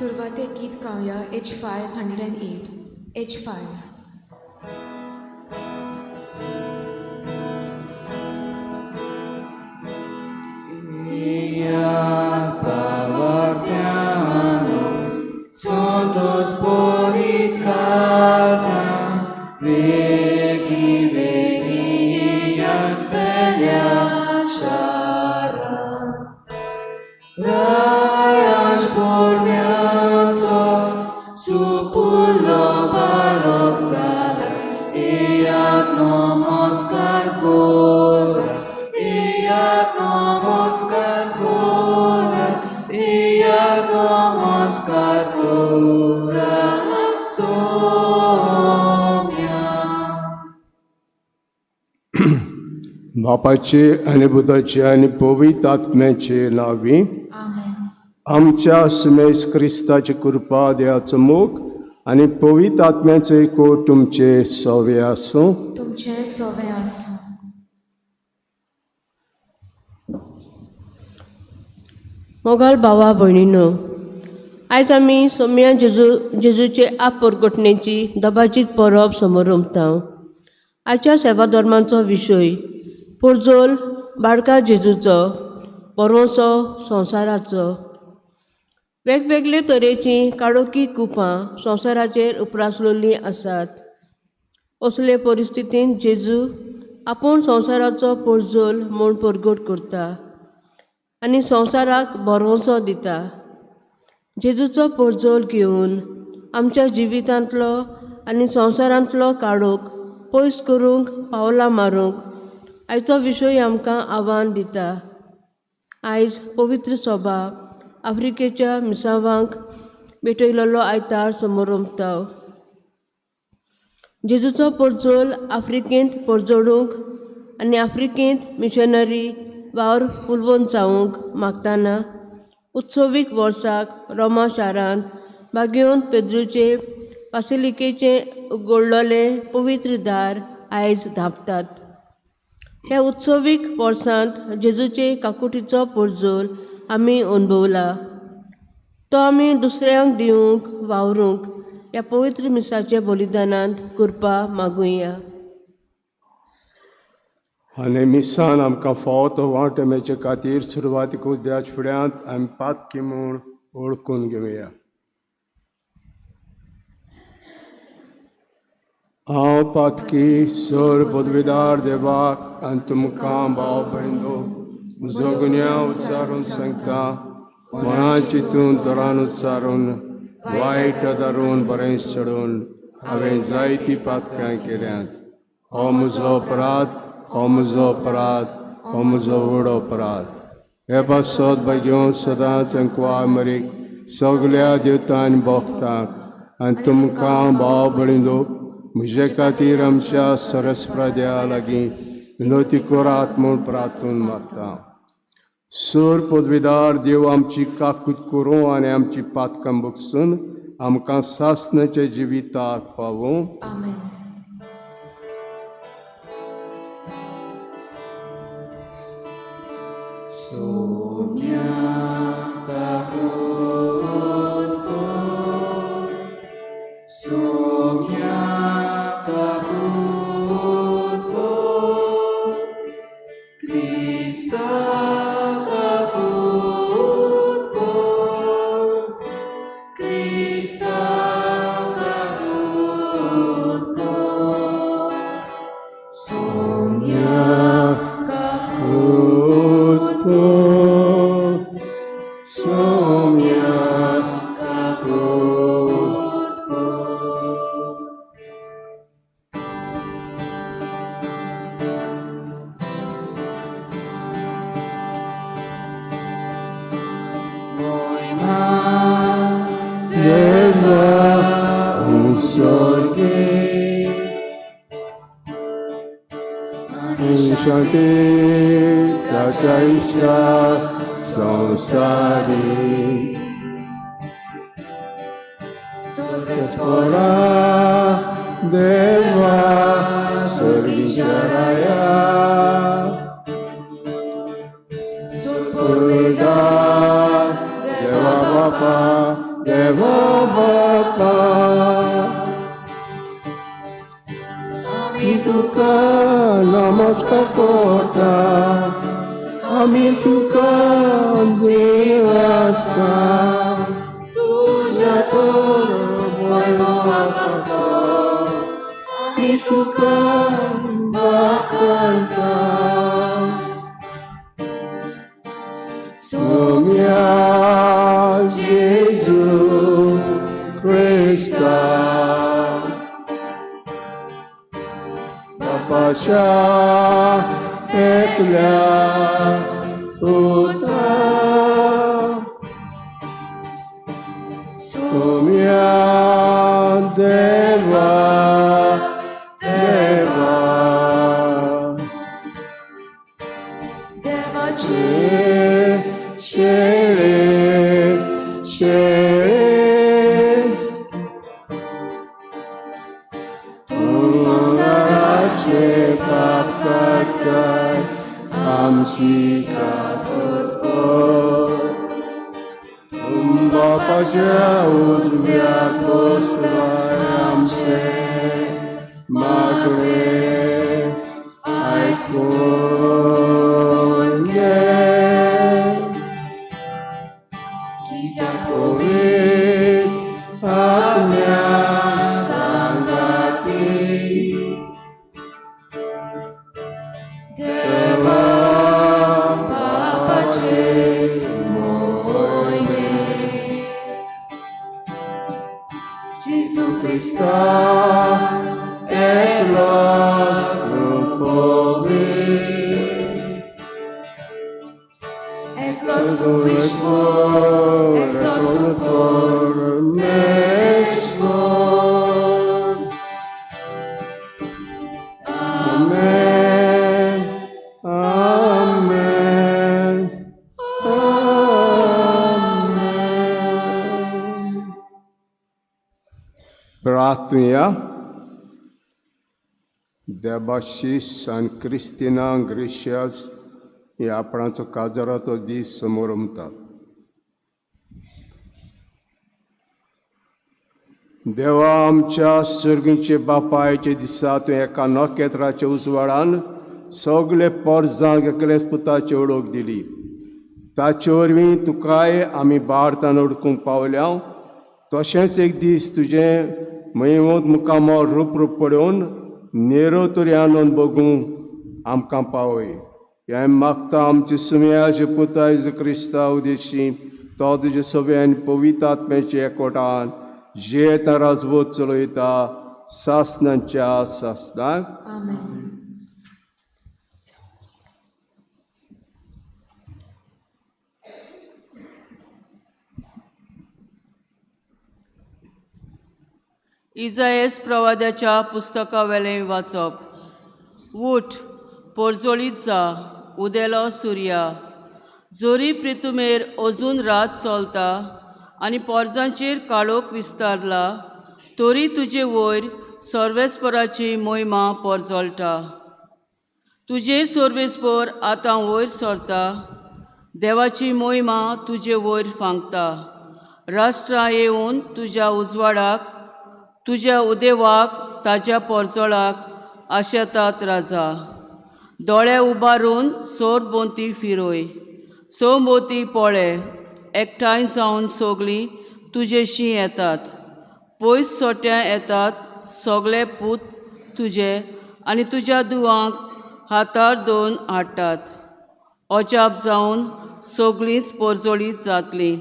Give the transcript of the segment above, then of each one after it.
सुरवातेक गीत गावया H508 H5. Santos porit casa, veki jak belia szara. Rajanč porviaco, supullo balok sala, jak nomoskar gora, jak nomoskar gora, jak nomoskar gora, somya. बापाचे आणि बुधाचे आणि पवित्र आत्म्याचे नावी Amen. आमच्या सुमेस क्रिस्ताची कृपा देवाचो मोग आणि पवित्र आत्म्याचो एको तुमचे सवे आसूं. तुमचे सोवे आसूं. मोगाल भावा भयणीनो, आयज आमी सोम्या जेजूचे आप परगटणेची दबाजीक परब समोर उमतां. आयच्या सेवा धर्मांचो विशय पोरजोल बाळका जेजूचो परवसो संवसाराचो. वेगवेगळे तरेचीं काळोखी कुपां संवसाराचेर उप्रासलेलीं आसात. असले परिस्थितींत जेजू आपूण संवसाराचो पोरजोल म्हूण परगट करता आनी संवसाराक भरवंसो दिता. जेजूचो पोरजोल घेवन आमच्या जिवितांतलो आनी संवसारांतलो काळोख पयस करूंक पावलां मारूंक आयचो विशय आमकां आव्हान दिता. आयज पवित्र सभा आफ्रिकेच्या मिसावांक भेटयलेलो आयतार समोर उमता. जेजूचो पोरजोल आफ्रिकेंत परजोडूंक आनी आफ्रिकेंत मिशनरी वावर फुलवून जावंक मागतना उत्सवीक वर्साक रोमा शारांत बागेवन पेद्रूचे बासिलिकेचे उगडलेलें पवित्र दार आयज धांपतात. ह्या उत्सवीक वर्सांत जेजूचे काकुटीचो पोरजोल आमी अनुभवला. तो आमी दुसऱ्यांक दिवंक वावरूंक ह्या पवित्र मिसाच्या बलिदानांत कृपा मागुया. आनी मिसान आमकां फावो तो वांटमेचे खातीर सुरवातीकूच देवाच्या फुड्यांत आमी पातकी म्हूण ओळखून घेवया. हांव पातकी सर पदवीदार देवाक आनी तुमकां भाव भयणो म्हजो गुन्यांव उच्चारून सांगता. मनान चिंतून तोरान उच्चारून वायट धरून बरें चडून हांवें जायतीं पातकां केल्यांत. हो म्हजो अपराध, हो म्हजो अपराध, हो म्हजो व्हड अपराध. हे पासत घेवन सदांच अंकवा मरीक सगल्या देवतां आनी भक्तांक आनी तुमकां भाव भयणो म्हजे खातीर आमच्या सरस्प्रद्या लागीं विनोती करात म्हूण प्रार्थून मागता. सर पदवीदार देव आमची काकूट करूं आनी आमची पातकां बगसून आमकां सासणाच्या जिविताक पावूं. Amen. शांती त्याच्या इच्छा संसारी स्परा देवा सर्वीच्या राया देवा बापा देवा बापा आमी तुका नमस्कार करता आमी तुका देवास्ता तुझ्या वैभवापासो आमी तुका वाखाणटा सोम्या जेजू क्रिस्ता बापाच्या एकल्याच पुता सोम्या देवा देवा देवाचे शेळे तूं संसाराचे पाप काडटाय आमची काबूत कर तुम बापाच्या उजव्या बसलाय आमचे मागणे आयकून घे कित्याक पवित्र आज्ञा सांगाती देवा बापाचे मोहिमे जेजू Krista eklos tupowi eklos tu Ishvor eklos tupor meshvor Amen Amen Amen Prathmiya Debashis and Christina Gracias ह्या आपणाचो काजराचो दीस समोर उमतात. देवा आमच्या सर्गीचे बापायचे दिसा तूं एका नखेत्राच्या उजवाडान सगळे पोरजांक एकलेच पुताची ओळख दिली. ताचे वरवीं तुकाय आमी भारतान ओळखूंक पावल्या. तशेंच एक दीस तुजें महिमोद मुखामोर रूप पळोवन नेरो तरी आनंद बगूंक आमकां पावय. ह्या मागता आमचे सुम्याचे पुता जेजू क्रिस्ता उदेशी तो तुजे सगळे आनी पवित्र आत्म्याचे एकवटान जेता राजवत चलयता सासनांच्या सासनाक. आमेन. इजायेस प्रवाद्याच्या पुस्तका वेलें वाचप. उठ, पोरजोळीत जा, उदेलो सुर्या. जोरी प्रितुमेर अजून रात चलता आनी पोरजांचेर काळोख विस्तारला, तोरी तुजे वयर सर्वेस्पराची मोहिमा पोरजोळटा. तुजे सर्वेस्पर आतां वयर सरता, देवाची मोहिमा तुजे वयर फांकता. राष्ट्रां येवन तुज्या उजवाडाक, तुज्या उदेवाक, ताज्या पोरजोळाक आशेतात राजा. दोळे उबारून सोर भोंवती फिरोय, सोमभोवती पळय, एकठांय जावन सगळीं तुजेशी येतात. पयस सोट्यां येतात सगळे पूत तुजे आनी तुज्या दुवांक हातार दोन हाडटात. अजाप जावन सगळींच पोरजोळीत जातलीं.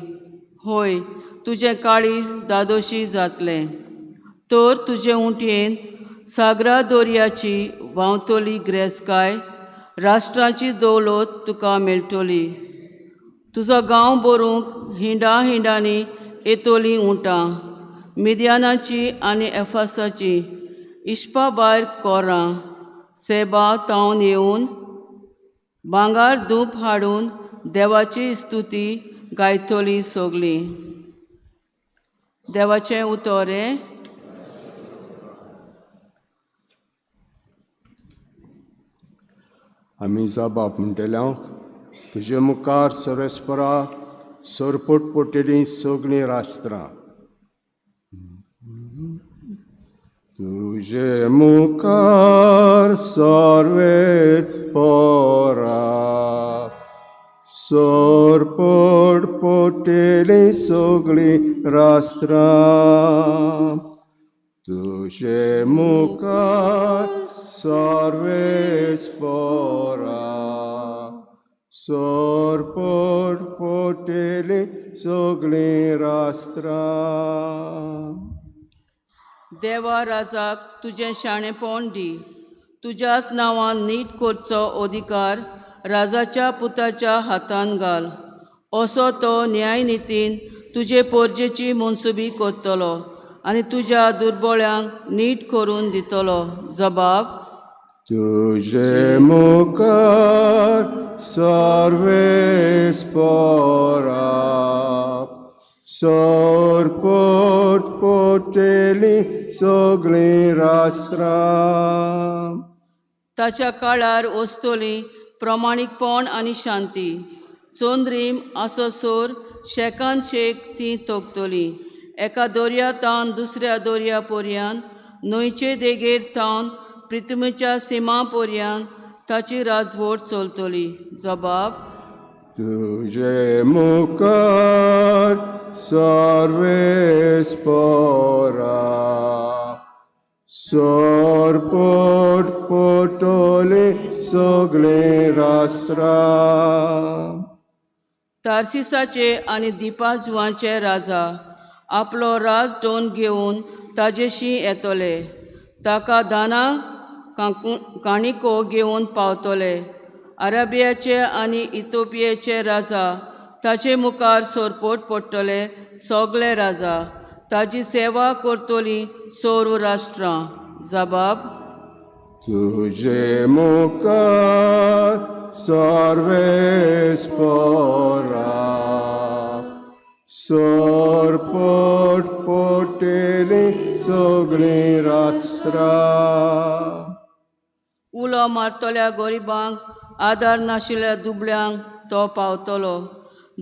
होय, तुजें काळीज दादोशी जातलें. तर तुजे उंटयेन सागरा दर्याची व्हांवतली ग्रेसकाय, राष्ट्राची दौलत तुका मेळटली. तुजो गांव भरूंक हिंडा हिंडांनी येतलीं उंटां, मिद्यानाची आनी एफासाची, इश्पा भायर कोरां, सेबा तावन येवन भांगार धूप हाडून देवाची स्तुती गायतलीं सगळीं. देवाचें उतोरें. आमी जाबाप म्हणटल्या तुजे मुखार सर्वेस्परा सोरपोटपोटेली सगळीं राष्ट्रां तुझे मुखार सर्वेत पोरा सोरपोटपोटेली सगळीं राष्ट्रां तुझे मुखार सर्वेच पोरा सोरपोटपोटेली सगळीं राष्ट्रां देवा राजाक तुजें शाणेपण दी तुज्याच नांवान नीट करचो अधिकार राजाच्या पुताच्या हातान घाल असो तो न्यायनितीन तुजे पोरजेची मनसुबी करतलो आनी तुज्या दुर्बळ्यांक नीट करून दितलो जबाब तुझे मुखार सर्वेस पोरा सोरपोटपोटेली सगळीं राष्ट्रां ताच्या काळार वस्तोली प्रमाणीकपण आनी शांती चोंद्रीम आसो सोर शेकान शेक ती तोगतली एका दोर्यातावन दुसऱ्या दोर्या पर्यंत न्हंयचे देगेर तावन पृथ्वीच्या सिमा पर्यंत ताची राजवट चलतली जबाब तुझे मुखार सर्वेस पोरा सोरपोटपोटेली सगळीं राष्ट्रां तार्सिसाचे आनी दिपाजुवांचे राजा आपलो राजदोन घेवन ताजेशी येतले ताका दाना काणिको घेवन पावतले अरेबियाचे आनी इथिओपियाचे राजा ताचे मुखार सोरपोट पडटले सगळे राजा ताजी सेवा करतली सोर राष्ट्रां जबाब तुझे मुखार सर्वेस पोरा सोरपोटपोटेली सगळीं राष्ट्रां उलो मारतल्या गरिबांक आदार नाशिल्ल्या दुबळ्यांक तो पावतलो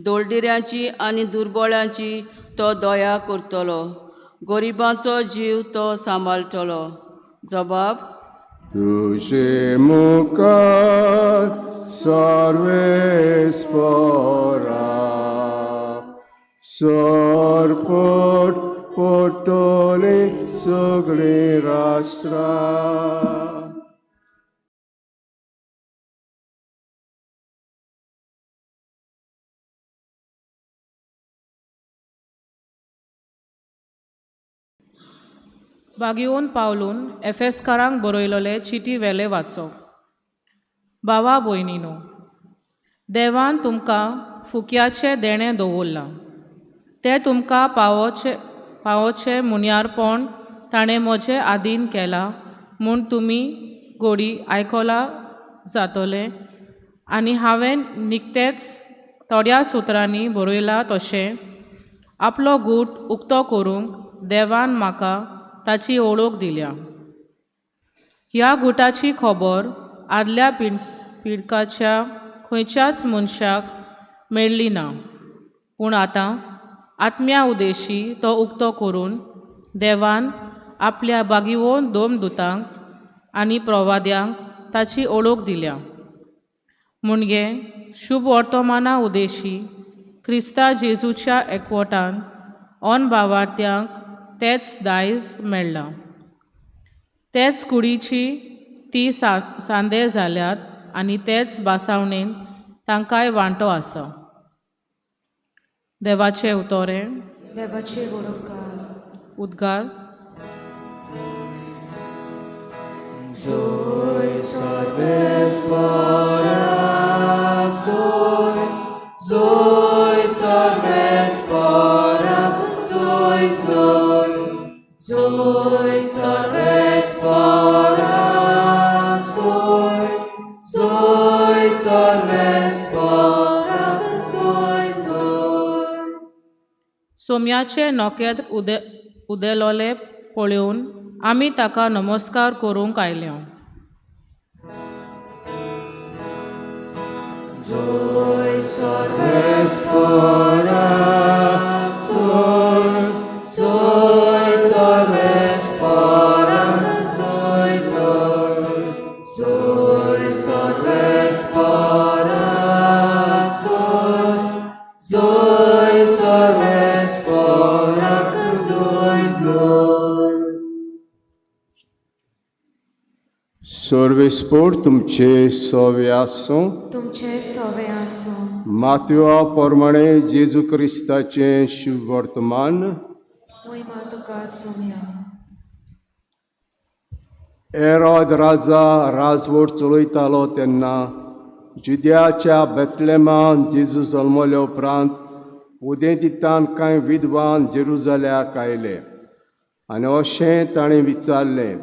दोलडिऱ्यांची आनी दुर्बळांची तो दया करतलो गरिबांचो जीव तो सांबाळटलो जबाब तुझे मुखार सर्वेस पोरा सोरपोटपोटेली सगळीं राष्ट्रां बागेवन पावलून एफेसकारांक बरयलोले चिटी वेले वाचप भावा भयणीनो देवान तुमकां फुक्याचें देणें दवरलां तें तुमकां पावोचें मुनियारपण ताणें म्हजें आदीन केलां म्हूण तुमी घोडी आयकलां जातलें आनी हांवें निकतेंच थोड्या सुत्रांनी बरयलां तशें आपलो गूट उक्तो करूंक देवान म्हाका ताची ओळख दिल्या ह्या गुटाची खबर आदल्या पिडकाच्या खंयच्याच मनशाक मेळ्ळी ना पूण आतां आत्म्या उदेशी तो उक्तो करून देवान आपल्या बागीवोन दोमदूतांक आनी प्रवाद्यांक ताची ओळख दिल्या म्हणजे शुभ वर्तमाना उदेशी क्रिस्ता जेजूच्या एकवटान ऑन भावार्थ्यांक तेच दायज मेळ्ळां तेच कुडीची ती सांदे जाल्यात आनी तेच बासावणेन तांकांय वांटो आसा देवाचें उतोरें देवाचे बरोवकार उद्गार Zoe sarves para Zoe Zoe sarves para Zoe Zoe Zoe sarves para Zoe Zoe sarves para Zoe Zoe सोम्याचे नोकेत्र उदेलोले पळोवन आमी ताका नमस्कार करूंक आयल्यो Zoe sarves para सर्वेस्पोर तुमचे सवे आसूं तुमचे सवे आसूं मातव्या प्रमाणे जेजू क्रिस्ताचे शुभ वर्तमान महिमा तुका सोम्या एरोद राजा राजवट चलयतालो तेन्ना जुद्याच्या बेतलेमान जेजू जल्मले उपरांत उदेंतितान कांय विद्वान जेरुजाल्याक आयले आनी अशें ताणें विचारलें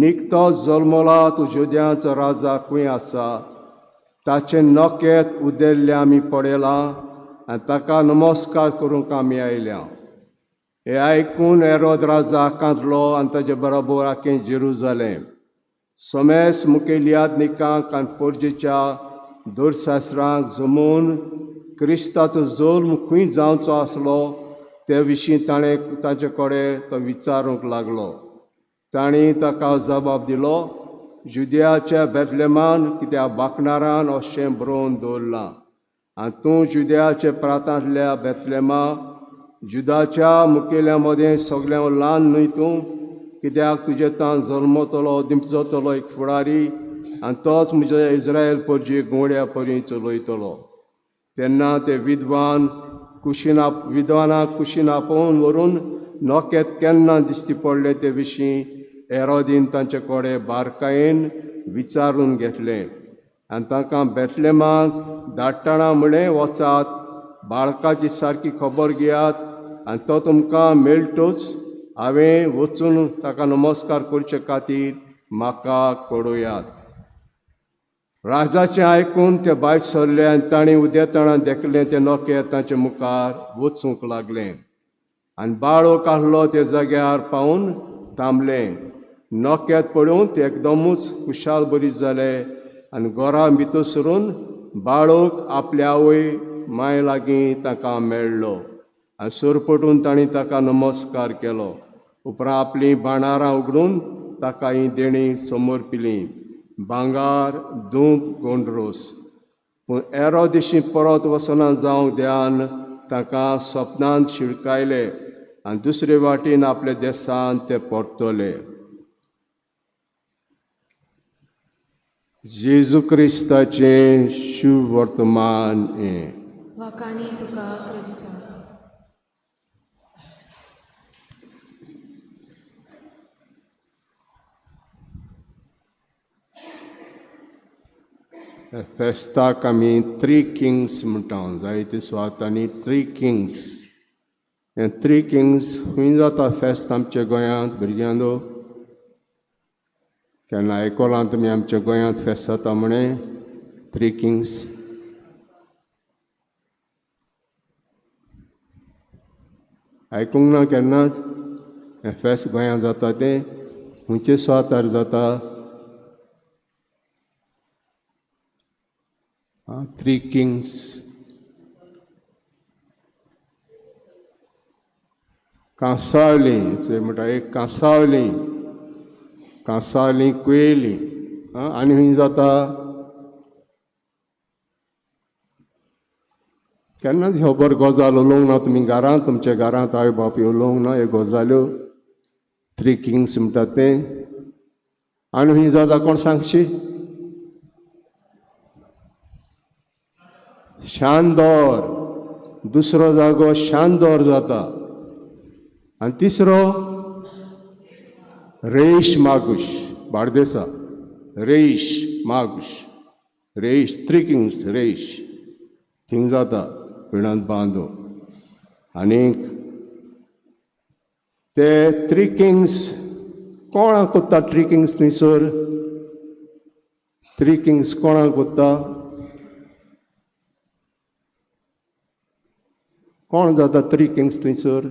निकतो जल्मला तूं जुद्यांचो राजा खंय आसा ताचें नखेत उदेल्लें आमी पळयलां आनी ताका नमस्कार करूंक आमी आयल्या हे आयकून हेरोद राजा कांतलो आनी ताचे बरोबर आख्खें जेरुजालेम समेस मुखेलियादनिकांक आनी पोरजेच्या दोरशास्त्रांक जमून क्रिस्ताचो जल्म खंय जावचो आसलो ते विशीं ताणें ताचे कडेन तो विचारूंक लागलो तांणी ताका जबाब दिलो जुद्याच्या बेतलेमान कित्याक बाकणारान अशें बरोवन दवरलां आनी तूं जुद्याचे प्रांतांतल्या बेतलेमा जुदाच्या मुखेल्या मदें सगळ्यां ल्हान न्हय तूं कित्याक तुजे तान जल्मतलो दिमचोतलो एक फुडारी आनी तोच म्हज्या इस्रायल परजी गोंड्या परी चलयतलो तेन्ना ते विद्वानाक कुशीन आपोवन व्हरून नखेत केन्ना दिश्टी पडले ते विशीं हेरोदीन तांचे कडेन बारकायेन विचारून घेतलें आनी तांकां बेतलेमाक धाडटना म्हणें वचात बाळकाची सारकी खबर घेयात आनी तो तुमकां मेळटूच हांवें वचून ताका नमस्कार करचे खातीर म्हाका कळयात राजाचें आयकून ते भायर सरले आनी ताणें उदेताना देखलें तें नखेत तांचे मुखार वचूंक लागलें आनी बाळोक आहलो ते जाग्यार पावून थांबलें नखेत पळोवन ते एकदमूच खुशाल बरी जाले आनी घरा भितर सरून बाळोक आपल्या आवय माय लागीं ताका मेळ्ळो आनी सरपटून तांणी ताका नमस्कार केलो उपरांत आपलीं बाणारां उगडून ताका ही देणी समर्पिलीं भांगार दूब गोंडरोस पूण एरो दिशी परत वचना जावंक द्यान ताका सपनांत शिडकायले आनी दुसरे वाटेन आपल्या देशांत ते परतले जेजू क्रिस्ताचें शुभ वर्तमान हें वाकानी तुका क्रिस्ता फेस्ताक आमी 3 किंग्स म्हणटा जायते सुवातांनी 3 किंग्स हे 3 किंग्स खंय जाता फेस्त आमच्या गोंयांत भुरग्यांलो केन्ना आयकलां तुमी आमच्या गोंयांत फेस्त जाता म्हणे 3 किंग्स आयकूंक ना केन्नाच हें फेस्त गोंयांत जाता तें खंयचे सुवातार जाता 3 किंग्स कांसावली थंय म्हणटा एक कांसावली कुयेली आनी खंय जाता केन्नाच खबर गजाल उलोवंक ना तुमी घरांत तुमच्या घरांत आवय बापूय उलोवंक ना ह्यो गजाल्यो 3 किंग्स म्हणटात तें आनी खंय जाता कोण सांगशी शांदोर दुसरो जागो शांदोर जाता आनी तिसरो रेश मागुश बार्देसा रेश मागुश रेश 3 किंग्स रेश थिंग जाता पिणांत बांदू आनीक ते 3 किंग्स कोणाक कोत्ता 3 किंग्स थंयसर 3 किंग्स कोणाक कोत्ता कोण जाता 3 किंग्स थंयसर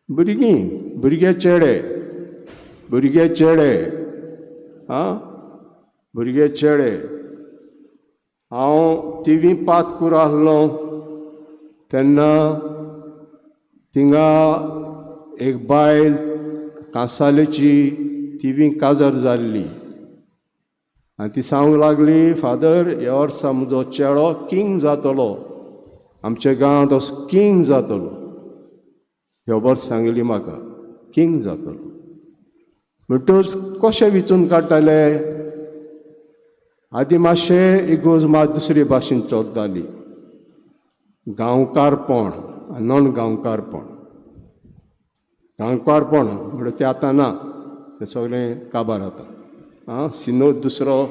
भुरगे चेडे हांव टीव्ही पात करूं आहलो तेन्ना थिंगा एक बायल कांसालेची टीव्ही काजार जाल्ली आनी ती सांगूंक लागली फादर ह्या वर्सा म्हजो चेडो किंग जातलो आमच्या गांवांत असो किंग जातलो. खबर सांगली म्हाका किंग जातलो. म्हणटच कशें विचून काडटाले, आदी मातशें इगोज मात दुसरे भाशेन चलताली. गांवकारपण नॉन गांवकारपण. गांवकारपण म्हणटा तें आतां ना, तें सगळें काबार जाता. सिनोद दुसरो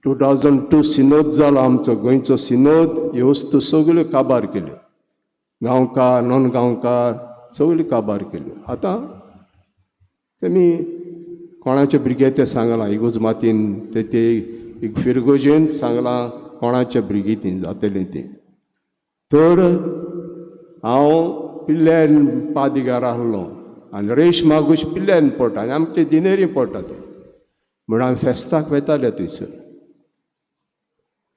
2002 सिनोद जालो आमचो गोंयचो सिनोद. ह्यो वस्तू सगळ्यो काबार केल्यो. गांवकार नॉन गांवकार सगळ्यो काबार केल्यो. आतां तेमी कोणाचे भुरगे ते सांगलां इगोज मातीन ते एक फिरगोजेन सांगलां कोणाचे भुरगीं तीं जातलीं तीं. तर हांव पिल्ल्यान पादिगार आहलो आनी रेश मागूश पिल्ल्यान पडटा आनी आमचे दिनेरी पडटा ते. म्हणून आमी फेस्ताक वेताले थंयसर.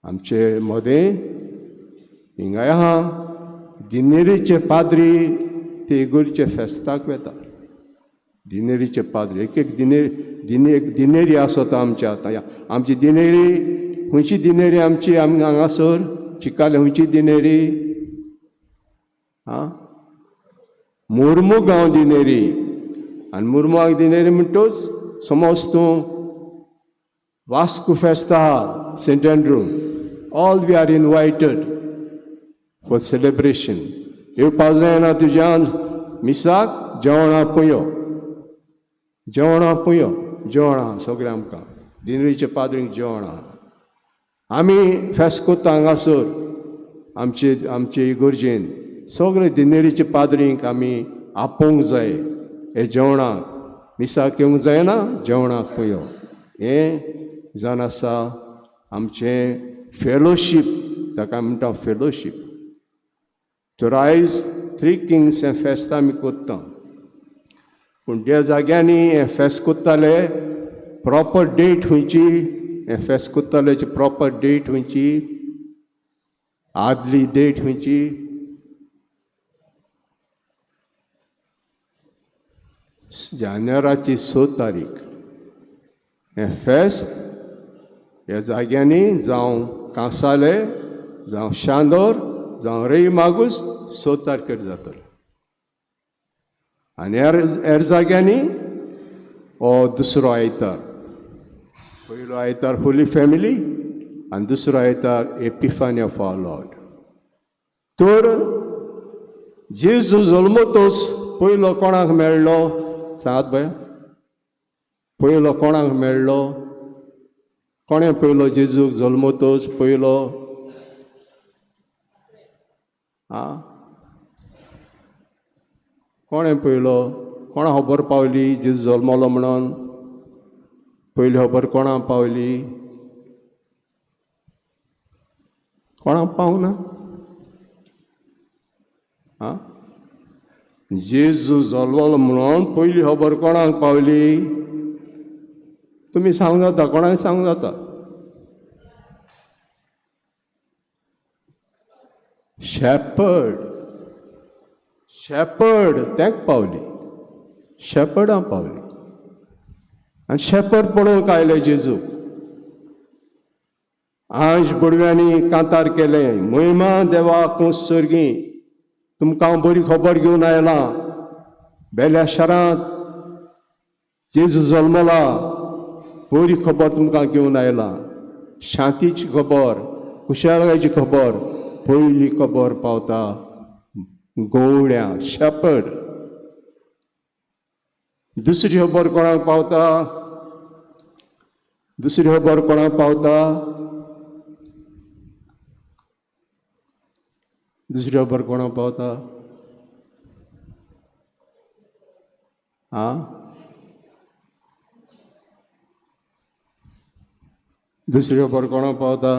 आमचे मदें हिंगाय आहा दिनेरीचे पाद्री ते इगोर्चे फेस्ताक वेता. दिनेरीचे पाद्री एक दिनेरी आसता आमच्या. आतां आमची दिनेरी खंयची दिनेरी आमची हांगासर चिकाले खंयची दिनेरी मुर्मुगांव दिनेरी. आनी मुर्मुगांव दिनेरी म्हणटच समज तूं वास्को फेस्त आहा saint Andrew, all we are invited for celebration. येवपा जायना तुज्यान मिसाक जेवणां पयो, जेवणां पयो, जेवणां सगळें आमकां दिनेरीच्या पाद्रींक जेवणां. आमी फेस्त कोत्ता हांगासर आमचे इगोर्जेन सगळे दिनेरीचे पाद्रींक आमी आपोवंक जाय. हे जेवणाक मिसाक येवंक जायना, जेवणाक पयो. हें जावन आसा आमचें फेलोशीप. ताका म्हणटा फेलोशीप. तर आयज 3 किंग्स हें फेस्त आमी कोत्ता. पूण त्या जाग्यांनी हें फेस्त कोत्ताले प्रॉपर डेट खंयची, हें फेस्त कोत्ताल्याची प्रॉपर डेट खंयची, आदली डेट खंयची, जानेवाराची 6 तारीख. हें फेस्त ह्या जाग्यांनी जावं कांसाले जावं शांदोर जावं रेई मागूस 6 तारखेर जातलें. आनी हेर जाग्यांनी हो दुसरो आयतार. पयलो आयतार होली फॅमिली आनी दुसरो आयतार एपिफानी ऑफ आवर लॉर्ड. तर जेजू जल्मतोच पयलो कोणाक मेळ्ळो सांगात बाय. पयलो कोणाक मेळ्ळो, कोणें पयलो जेजूक जल्मतोच पयलो कोणें पयलो, कोणा खबर पावली जेजू जल्मलो म्हणून पयली खबर कोणाक पावली, कोणाक पावना. जेजू जल्मलो म्हणून पयली खबर कोणाक पावली, तुमी सांगूंक जाता, कोणाक सांगूंक जाता. शेपर्ड तांकां पावली, शेपर्डां पावली. आनी शेपर्ड पळोवंक आयले जेजू. आंज बडव्यांनी कांतार केलें, महिमा देवा कुंस सर्गी, तुमकां हांव बरी खबर घेवन आयलां. बेल्या शारांत जेजू जल्मला, बरी खबर तुमकां घेवन आयलां. शांतीची खबर, कुशाळकायची खबर, पयली खबर पावता गवळ्या शेपर्ड. दुसरी खबर कोणाक पावता, दुसरी खबर कोणाक पावता, दुसरी खबर कोणाक पावता, दुसरी खबर कोणाक पावता.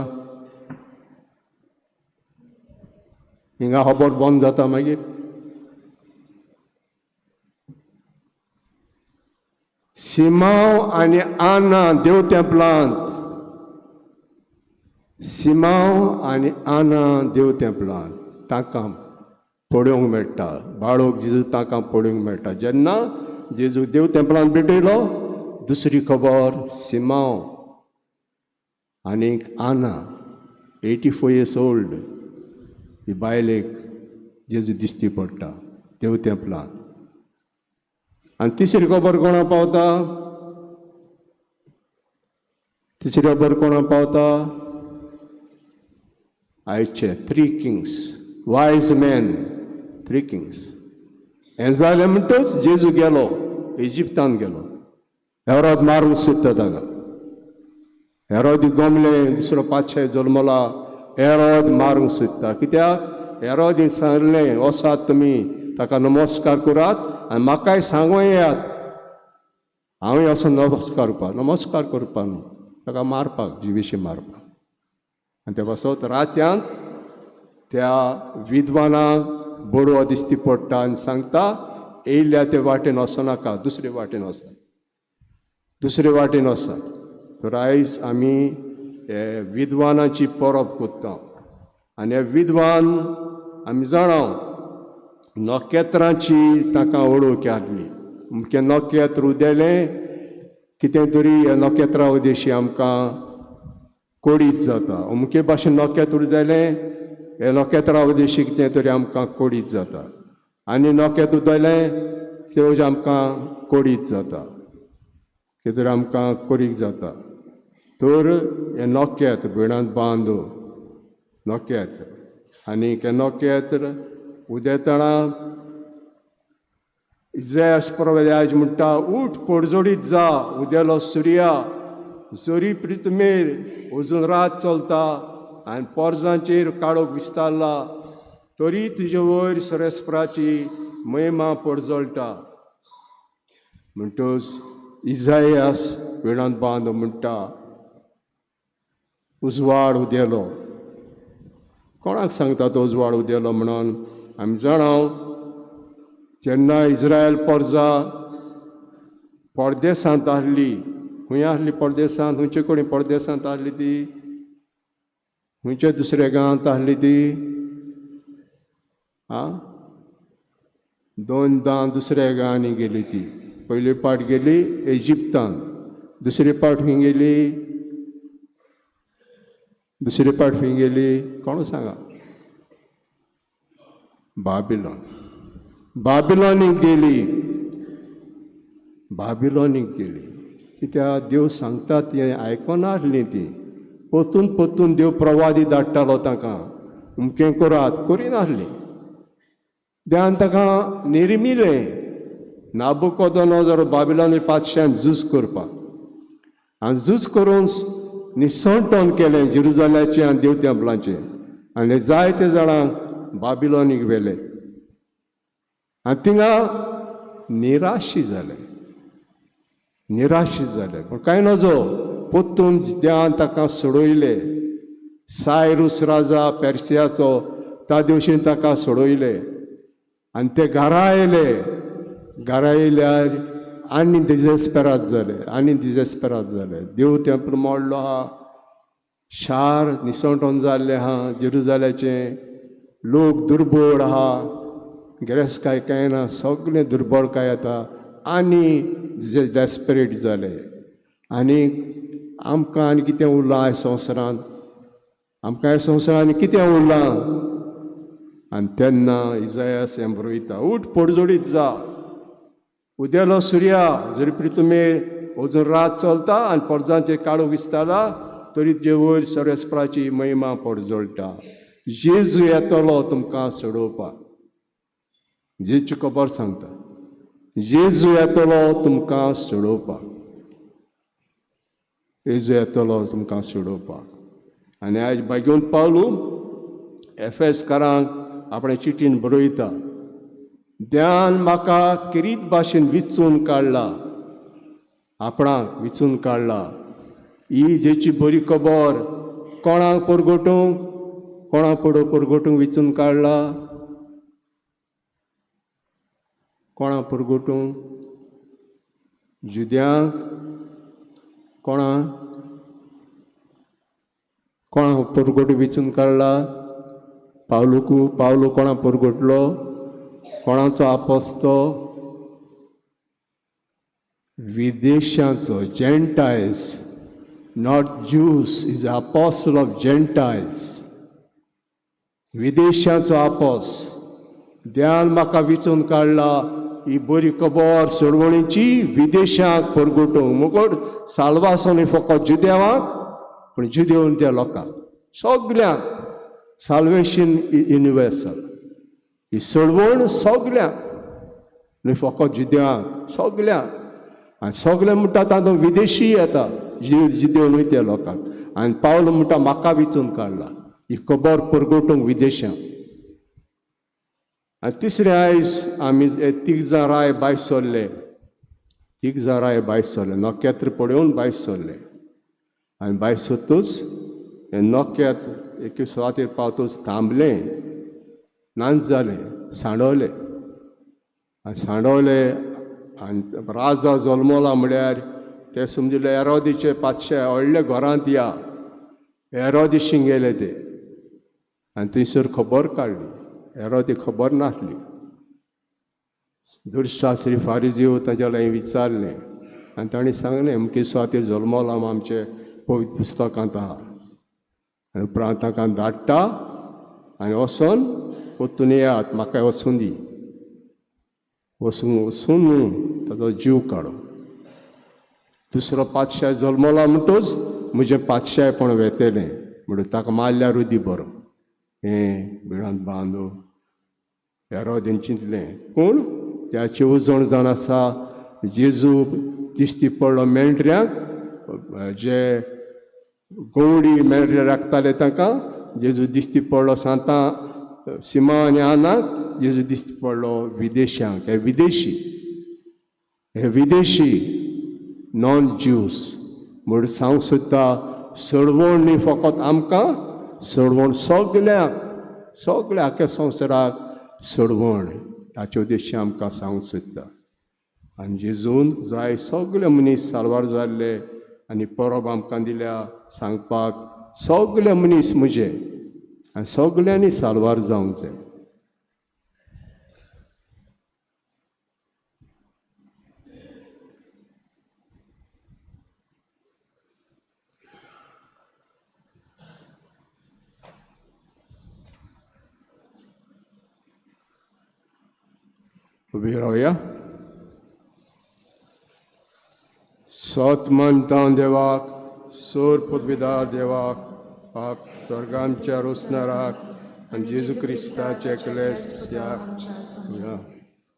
हिंगा खबर बंद जाता मागीर. सिमांव आनी आना देव तेंपलांत, सिमांव आनी आना देव तेंपलांत तांकां पळोवंक मेळटा. बाळोक जेजू तांकां पळोवंक मेळटा. जेन्ना जेजू देव तेंपलांत भेटयलो, दुसरी खबर सिमांव आनीक आना 84 years old, ही बायलेक जेजू दिश्टी पडटा देव तेंपलान. आनी तिसरी खबर कोणा पावता? तिसरी खबर कोणा पावता? आयचे 3 kings, वायज मॅन, 3 kings. हें जालें म्हणटच जेजू गेलो इजिप्तान गेलो. हेरोद मारूंक सोदता ताका. हेरोद गोमले दुसरो पातशाह जल्मला. हेरोद मारूंक सोदता. कित्याक? हेरोदीन सांगलें वसात तुमी ताका नमस्कार करात आनी म्हाकाय सांगूं येयात. हांवूय असो नमस्कार करपा न्हू, ताका मारपाक, जिवेशी मारपाक. आनी ते पासत रात्यांत त्या विद्वानाक बडवो दिश्टी पडटा आनी सांगता येयल्या ते वाटेन वचनाका, दुसरे वाटेन वचात, दुसरे वाटेन वचात. तर आयज आमी हे विद्वानाची परब करता. आनी हे विद्वान आमी जाणाव नखेत्रांची ताका वळख हाडली. अमकें नखेत्र उदेलें कितें तरी हे नखेत्रा उदेशी आमकां कोडीत जाता. अमके भाशेन नखेत्र उदेलें हे नखेत्रा उदेशी कितें तरी आमकां कोडीत जाता. आनी नखेत्र उदेलें ते आमकां कोडीत जाता, कितें तरी आमकां कोरीक जाता. तर हे नखेत्र भिणांत बांद नखेत्र. आनी हे नखेत्र उदेतना इजायास प्रवादी आयज म्हणटा, उठ पडजोडीत जा उदेलो सुर्या, जोरी प्रितमेर अजून रात चलता आनी पोरजांचेर काळोख विस्तारला, तरी तुजे वयर सरेस्पराची महिमा पडजोळटा. म्हणटच इजायास भिणांत बांद म्हणटा उजवाड उदेलो. कोणाक सांगता तो उजवाड उदेलो म्हणून? आमी जाणाव जेन्ना इज्रायल पोरजां परदेसांत आहली, खंय आहली परदेसांत? खंयचे कोणी परदेसांत आहली ती? खंयच्या दुसऱ्या गांवांत आहली ती? दोनदां दुसऱ्या गांवांनी गेली ती. पयली पाट गेली इजिप्तान, दुसरी पाट खंय गेली? दुसरी पाट खंय गेली? कोण सांगा? बाबिलोन. बाबिलोनीक गेली. बाबिलोनीक गेली. कित्याक देव सांगता ती आयकोना आसली ती. पोतून देव प्रवादी धाडटालो ताका, अमकें करात, करिनासली. देवान ताका निर्मिलें नाबुकोदोनोजर बाबिलोनी पातशान झूज करपाक. आनी झूज करून निसंटोन केलें जेरुजाल्याचें आनी देव तेंपलाचें. आनी जायते जाणांक बाबिलोनीक व्हेले आनी थिंगा निराशी जाले. पूण कांय नजो पोत्तून देवान ताका सोडयले. सायरूस राजा पेर्सियाचो त्या दिवशीन ताका सोडयले आनी ते घरा येयल्यार आनी डिजेस्पेराद जाले. देव तेंपल मोडलो आहा, शार निसंटोन जाल्लें आहा जेरुजाल्याचें. लोक दुर्बळ आहा, गिरेस्तकाय कांय ना, सगळें दुर्बळकाय येता आनी डेस्परेट जाले. आनी आमकां आनी कितें उरलां ह्या संवसारांत? आमकां ह्या संवसारांत कितें उरलां? आनी तेन्ना इजायास हें बरयता, उठ पडजोडीत जा उदेलो सुर्या, जरी प्रितमेर अजून रात चलता आनी पोरजांचेर काळोख विस्तारला, तरी तुजे वयर सरेस्पराची महिमा पडजोळटा. जेजू येतलो तुमकां सोडोवपाक. जेजूची खबर सांगता, जेजू येतलो तुमकां सोडोवपाक. जेजू येतलो तुमकां सोडोवपाक. आनी आयज बागेवन पावलू एफेसकारांक आपणे चिठीन बरयता, देवान म्हाका किरीत भाशेन विचून काडला, आपणाक विचून काडला. ही जेची बरी खबर कोणाक परगटूंक, कोणाक परगटूंक विचून काडला? कोणाक परगटूंक? जुद्यांक? कोणाक परगटूंक विचून काडला? पावलू कोणाक परगटलो? कोणाचो आपोस्तो? विदेशाचो, जेंटायल्स, not Jews, is the apostle of Gentiles. विदेशांचो आपोस देवान म्हाका विचून काडला ही बरी खबर सोडवणीची विदेशांक परगटूंक मुगोट साल्वासन फकत जुदेवांक पूण जुदेवन त्या लोकांक सगल्यांक साल्वेशन युनिवर्सल ही सोडवण सगल्यांक न्ही फकत जुदेवांक सगल्यांक आनी सगळे म्हणटा तातूंत विदेशी येता जुदेवन वयता लोकांक आनी पावलो म्हणटा म्हाका विचून काडला ही खबर परगटूंक विदेशांक. आनी तिसरे आयज आमी तीग जाण राय भायर सरले नोकेत्र पळोवन भायर सरले आनी भायर सरतूच हे नोकेत्र एक सुवातेर पावतूच थांबलें नांच जालें सांडवले आनी राजा जल्मला म्हळ्यार ते समजिल्ले हेरोदीचे पातशे व्हडले घरांत या हेरोदिशीं गेले ते आनी थंयसर खबर काडली हेरोदी खबर नासली. दुर्शास्त्री फारिजीव तांच्या लागीं विचारलें आनी ताणें सांगलें अमके सुवातेर जल्मला आमचे पवित्र पुस्तकांत आहा आनी उपरांत ताका धाडटा आनी वचोन वतून येयात म्हाका वचून दी वचून ताचो जीव काडो. दुसरो पातशाय जल्मला म्हणटूच म्हजें पातशायपण वेतेलें म्हणून ताका मारल्यार उदी बरो हें बिळांत बांदून हेरोदेन चिंतलें पूण त्याचें उजवण जावन आसा जेजू दिश्टी पडलो मेळटऱ्यांक जे गवडी मेळटरे राखताले तांकां जेजू दिश्टी पडलो सांतां सिमा आनी आनाक जेजू दिश्टी पडलो विदेशांक. हे विदेशी नॉन ज्यूस म्हूण सांगूंक सोदता सोडवण न्ही फकत आमकां सोडवण सगळ्या आख्या संवसाराक सोडवण ताचे उद्देश आमकां सांगूंक सोदता. आनी जेजून जाय सगळे मनीस साल्वार जाल्ले आनी परब आमकां दिल्या सांगपाक सगळे मनीस म्हजे आनी सगळ्यांनी साल्वार जावंक जाय. उबी रावया. सत म्हणटा देवाक सोर पदवीदार देवाक पाप स्वर्गांच्या रोसणाराक आनी जेजू क्रिस्ताचे एकल्याक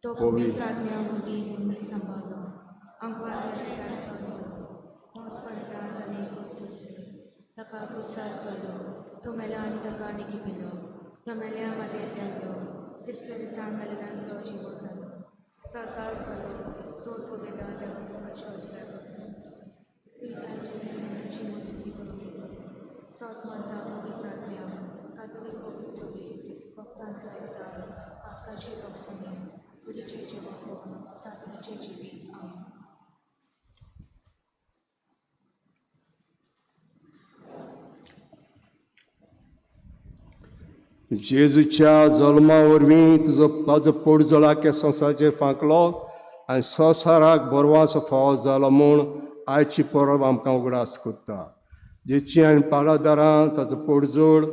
तो पवित्र आत्म्या वरवीं नोंदणी सांबाळलो ताका कुसार चडलो तो मेलो आनी ताका आनी पिलो तो मेल्या मदें तेल्लो तिसऱ्या दिसांक मेलेल्यांतलो जिवो जालो सरकार जालो सोड पवित्र देवाक शोजल्या सत म्हणटा पवित्र आत्म्या कातोलीक पवित्र सोबी भक्तांचो एकदार पापकाची लोकसनी पुरीचे जेवण सासणेचे जिवीत आमी. जेजूच्या जल्मा वरवीं ताजो पडजळ आख्या संवसाराचेर फांकलो आनी संवसाराक बरवाचो फावो जालो म्हूण आयची परब आमकां उगडास करता. जेची आनी पाडादारां ताचो पडजोड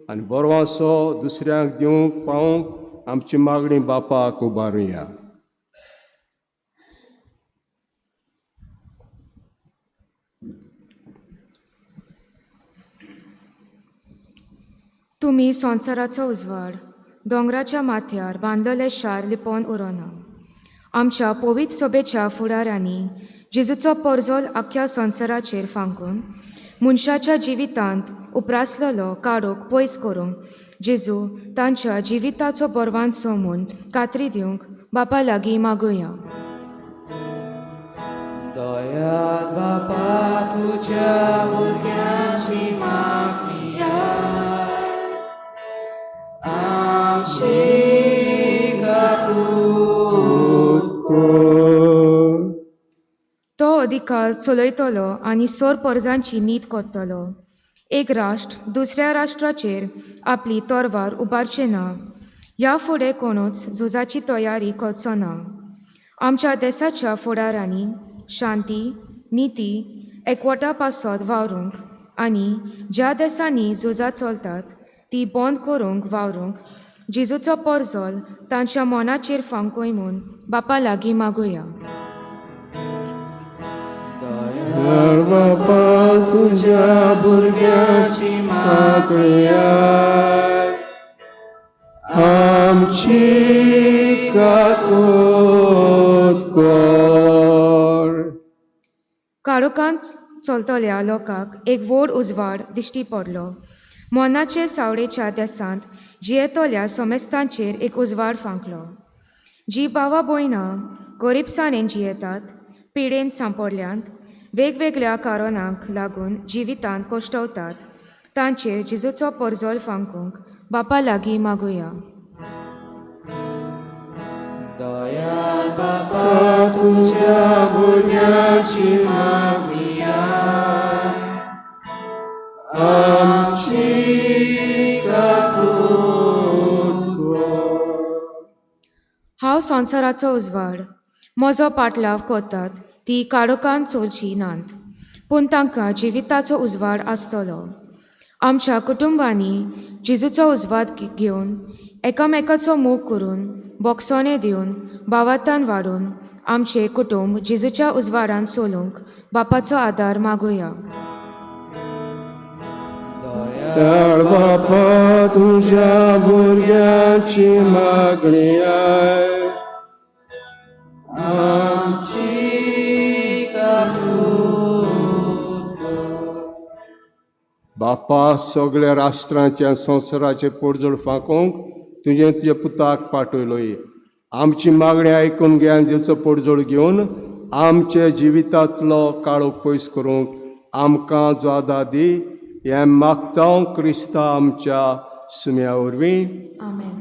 आनी बरवासो दुसऱ्यांक दिवंक पावूंक आमची मागणी बापाक उबारुया. तुमी संवसाराचो उजवाड दोंगराच्या माथ्यार बांदलेले शार लिपोवन उरोना. आमच्या पवित्र सोबेच्या फुडाऱ्यांनी जेजूचो परजोल आख्या संवसाराचेर फांकून मनशाच्या जिवितांत उपरासलेलो काडोक पयस करूंक जेजू तांच्या जिविताचो बरवान सोमून कात्री दिवंक बापा लागीं मागुया. दयाल बापा तुज्या भुरग्यांची मागया तो अधिकार चलयतलो आनी सोर परजांची नीत कोत्तलो. एक राष्ट्र दुसऱ्या राष्ट्राचेर आपली तोरवार उबारचे ना. ह्या फुडें कोणूच झुजाची तयारी करचो ना. आमच्या देशाच्या फुडाऱ्यांनी शांती निती एकवटा पासत वावरूंक आनी ज्या देशांनी झुजां चलतात ती बंद करूंक वावरूंक जेजूचो पोरजोल तांच्या मनाचेर फांकूय म्हूण बापा लागीं मागुया. दयाळ बापा तुझ्या भुरग्याची मागणी आय. आमची काकूट कर. काळोखांत चलतल्या लोकांक एक व्हड उजवाड दिश्टी पडलो. मोनाचे सावळेच्या देसांत जियेतल्या सोमेस्तांचेर एक उजवाड फांकलो. जी भावा भयणां गरीबसाणेन जियेतात, पिडेन सांपडल्यांत, वेगवेगळ्या कारणांक लागून जिवितांत कोश्टवतात, तांचेर जेजूचो पोरजोल फांकूंक बापा लागीं मागुया. दयाळ बापा तुझ्या भुरग्याची मागणी आय. आमची काकूट कर. हांव संवसाराचो उजवाड. म्हजो पाटलाव कोतात ती काळोखांत चलची नात, पूण तांकां जिविताचो उजवाड आसतलो. आमच्या कुटुंबांनी जेजूचो उजवाड घेवन एकामेकाचो मोग करून बोगसोने दिवन भावार्थान वाडून आमचे कुटुंब जेजूच्या उजवाडान चलूंक बापाचो आदार मागुया. दयाळ बापा तुझ्या भुरग्याची मागणी आय. आमची काकूट कर. बापा सगळ्या राष्ट्रांच्या संवसाराचे पोरजोळ फांकूंक तुझे पुताक पाठयलोय. आमची मागणी आयकून घे आनी जेचो पोरजोळ घेवन आमचे जिवितांतलो काळोख पयस करूंक आमकां ज्वादा दी. हें मागता क्रिस्ता आमच्या सुम्या वरवीं. आमेन.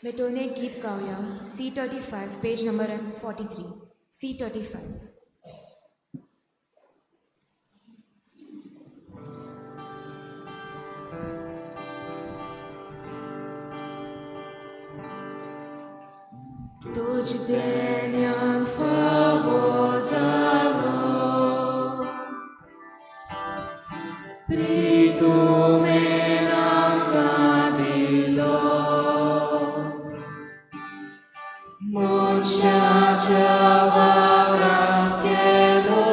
बेटोने गीत गावया. C35 page number 43. C35. तुझ देण्यान फावो जालो, प्रितुमेन आमकां दिलो. मोक्षाच्या वावरांत गेलो,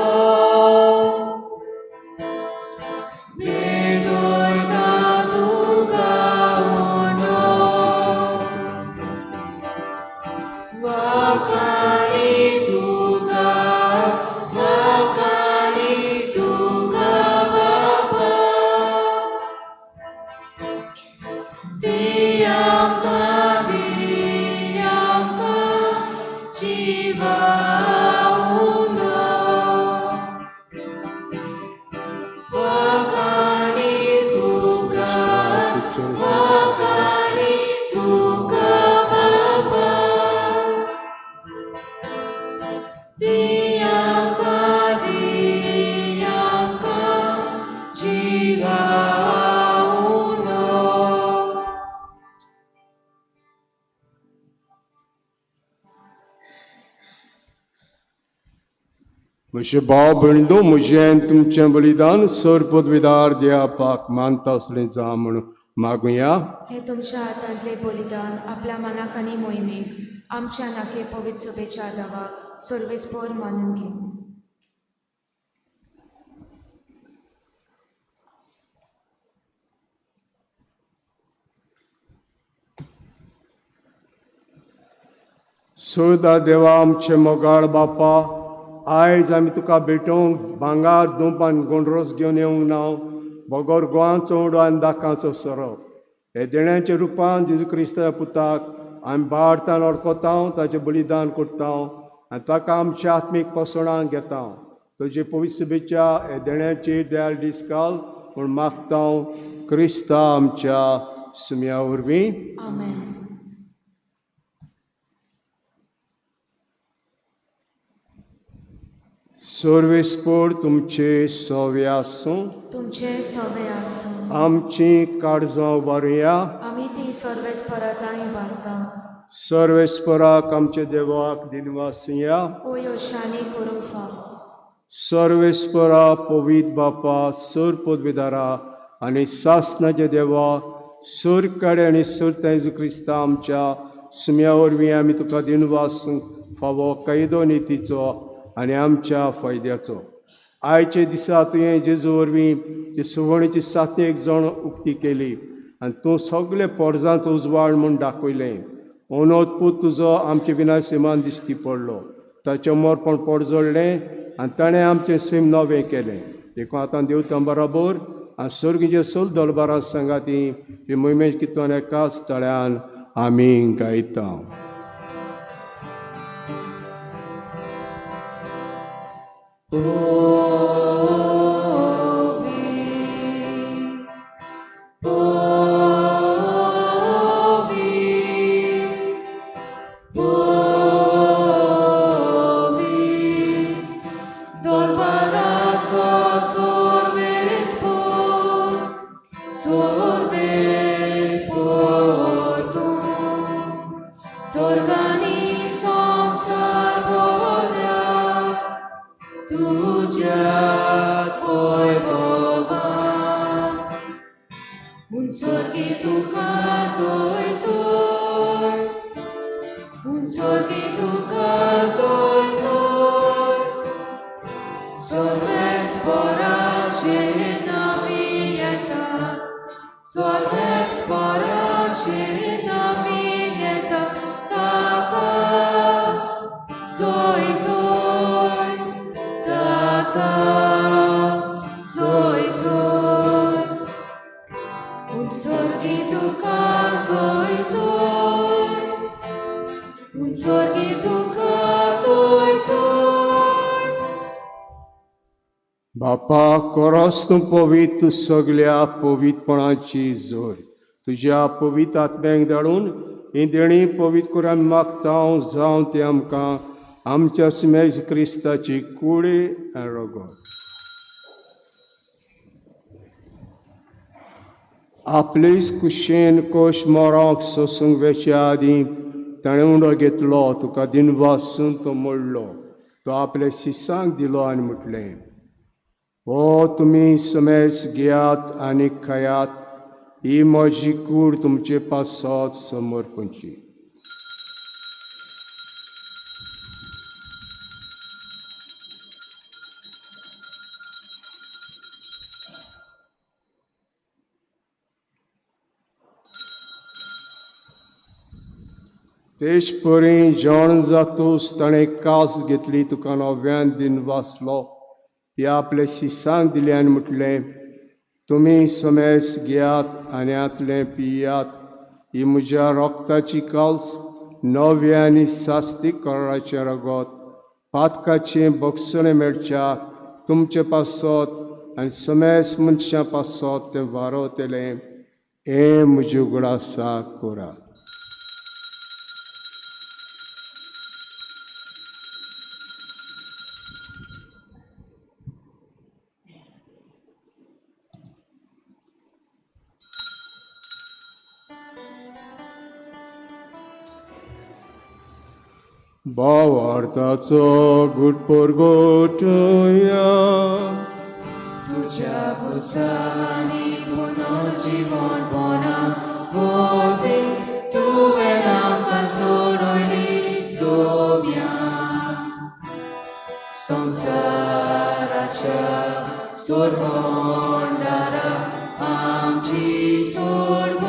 भेटोयता तुका उणो. वाखाणी तुका बापा. ती आमकां दी आमकां जिवा उणो. वाखाणी तुका बापा. ती आमकां जिवा उणो. म्हजे भाव भयणींनो, म्हजें तुमचें बलिदान सर पदवीदार देवापाक मानता असलें जा म्हूण मागुया. हे तुमच्या हातांतले बलिदान आपल्या मनाक आनी मोहिमेक आमच्या नाके पवित्र सभेच्या दावाक सर्वेस्पर मानून घेऊ. सोदा देवा आमचे मोगाळ बापा, आयज आमी तुका भेटोवंक भांगार दूप आनी गोंडरोस घेवन येवंक ना, बोगोर गोवांचो उडो आनी दाकांचो सोरो. हे देण्याच्या रुपान जेजू क्रिस्ताच्या पुताक आमी भारतान अडकोता, ताचें बलिदान करता आनी ताका आमच्या आत्मीक पसणाक घेता. तुजे पवित्र सभेच्या हे देण्याचेर दयाळ दीस घाल म्हूण मागता क्रिस्ता आमच्या सुम्या वरवीं. आमेन. सर्वेस्पर तुमचे सवे आसूं. तुमचे सवे आसूं. आमची काळजां उबारुया. आमी ती सर्वेस्परताय इबारता. सर्वेस्पराक आमचे देवाक दिनवासिया ओ योशाने करूंक फाव सर्वेस्परा पवित बापा सर पदवीदारा आनी सासनाचे देवा सर काडे आनी सर तेजू क्रिस्ता आमच्या सुम्या वरवीं आमी तुका दिनवासूंक फावो कैदो नितीचो आनी आमच्या फायद्याचो आयचे दिसा तुवें जेजू वरवीं जे सुवणीची 7 जाण उक्ती केली आनी तूं सगळे पोरजांचो उजवाड म्हूण दाखयलें अनोदपूत तुजो आमचे विनाशिमान दिश्टी पडलो ताचें मोरपण पडजोडलें आनी ताणें आमचें सैम नवें केलें देखून आतां देवता बरोबर आनी सर्गीचे सोल दरबारा सांगाती हे मोहिमेचे कितून एकाच तळ्यान आमी गायता बापा कोरोस तूं पवित तूं सगळ्या पवितपणाची जोर तुज्या पवित आत्म्याक धाडून ही देणी पवित करून आमी मागता जावं ते आमकां आमच्या सुमेज क्रिस्ताची कुडी आनी रगत आपलीच कुशेन कोश मोरांक सोसूंक वेच्या आदीं ताणें उंडो घेतलो तुका दिनवासून तो मोडलो तो आपल्या शिसांक दिलो आनी म्हटलें हो तुमी समेज घेयात आनी खायात ही म्हजी कूड तुमचे पासत समर्पणची तेच परी जेवण जातूस ताणें कास घेतली तुका नव्यान दिन वाचलो ती आपल्या शिसांक दिली आनी म्हटलें तुमी समेस घेयात आनी आतलें पियात ही म्हज्या रोगताची काल्स नवे आनी सास्तीक कराराचें रगत पातकाचें बक्षणें मेळच्या तुमचे पासत आनी समेस मनशां पासत तें वारवतलें हें म्हजें उगडासा करात भावार्थाचो गुटपोर गोटुया तुझ्या गुसानी पुनर्जीवन पोना वोल्वे तुवें आमकां सोडयली सोम्या संवसाराच्या सोडवणारा आमची सोडवण